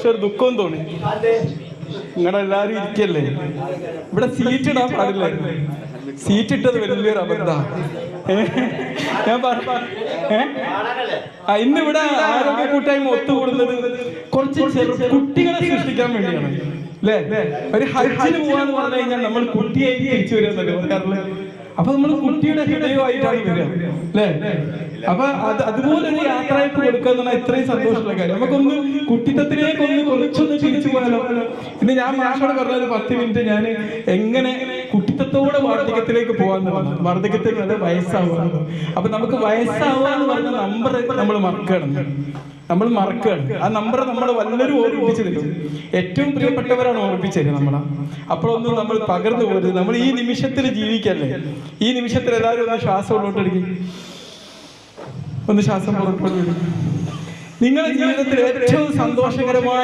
പക്ഷെ ഒരു ദുഃഖവും തോന്നി. നിങ്ങളെല്ലാരും ഇരിക്കല്ലേ, ഇവിടെ സീറ്റ് ഇടാൻ പാടില്ലായിരുന്നു. സീറ്റ് ഇട്ടത് വലിയൊരു അബദ്ധ. ഞാൻ ഇന്നിവിടെ ആരോഗ്യ കൂട്ടായ്മ ഒത്തുകൂടുന്നത് കുറച്ച് കുട്ടികളെ സൃഷ്ടിക്കാൻ വേണ്ടിയാണ് അല്ലേ? ഒരു ഹജ്ജിന് പോവാന്ന് പറഞ്ഞു കഴിഞ്ഞാൽ നമ്മൾ കുട്ടിയായി തിരിച്ചു വരുന്നല്ലോ പറയാറില്ല. അപ്പൊ നമ്മൾ കുട്ടിയുടെ ഹൃദയമായിട്ടാണ് വരിക അല്ലേ? അപ്പൊ അതുപോലെ ഒരു യാത്രയ്ക്ക് കൊടുക്കുക എന്ന് പറഞ്ഞാൽ ഇത്രയും സന്തോഷമുള്ള കാര്യം. നമുക്കൊന്ന് കുട്ടിത്തത്തിലേക്കൊന്ന് കുറച്ചൊന്ന് തിരിച്ചു പോയാലോ? ഇന്ന് ഞാൻ മാഷോട് പറഞ്ഞത് 10 മിനിറ്റ് ഞാൻ എങ്ങനെ കുട്ടിത്തത്തോടെ വാർദ്ധക്യത്തിലേക്ക് പോകാന്നുള്ളതാണ്. വാർദ്ധക്യത്തിൽ അത് വയസ്സാവുക. അപ്പൊ നമുക്ക് വയസ്സാവുക എന്ന് പറഞ്ഞ നമ്പർ നമ്മൾ മറക്കണം. ആ നമ്പർ നമ്മൾ വല്ലവരും ഓർമ്മിപ്പിച്ചു തരും. ഏറ്റവും പ്രിയപ്പെട്ടവരാണ് ഓർമ്മിപ്പിച്ചു തരും നമ്മളെ. അപ്പോഴൊന്നും നമ്മൾ പകർന്നു പോകരുത്. നമ്മൾ ഈ നിമിഷത്തിൽ ജീവിക്കല്ലേ. ഈ നിമിഷത്തിൽ എല്ലാവരും ഒന്ന് ശ്വാസം ഉള്ളോട്ടെടുക്കും. ഒന്ന് ശ്വാസം പുറത്തോട്ട് വിടും. നിങ്ങളുടെ ജീവിതത്തിൽ ഏറ്റവും സന്തോഷകരമായ